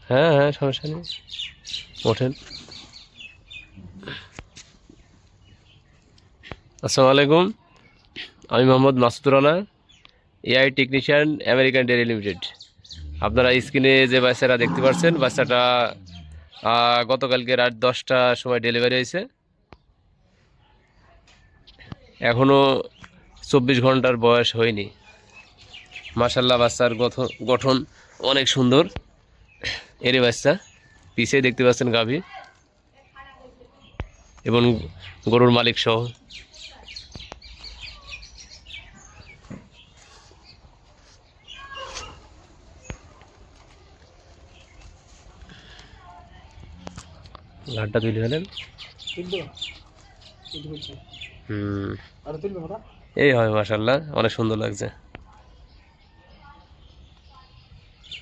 হ্যাঁ হ্যাঁ, সমস্যা নেই, ওঠেন। আসসালামু আলাইকুম, আমি Mohammad Masudur Rana, AI technician, American dairy limited. আপনারা স্ক্রিনে যে বাচ্চাটা দেখতে পাচ্ছেন, বাচ্চাটা গতকালকে রাত 10টার সময় ডেলিভারি হয়েছে। এখনও 24 ঘন্টার বয়স হয়নি। মাশাল্লাহ, বাচ্চার গঠন অনেক সুন্দর। এরে বাচ্চা, পিছিয়ে দেখতে পাচ্ছেন গাভী এবং গরুর মালিক সহ। ঘাটটা তুলে ফেলেন। এই হয়, মাশাল্লাহ, অনেক সুন্দর লাগছে।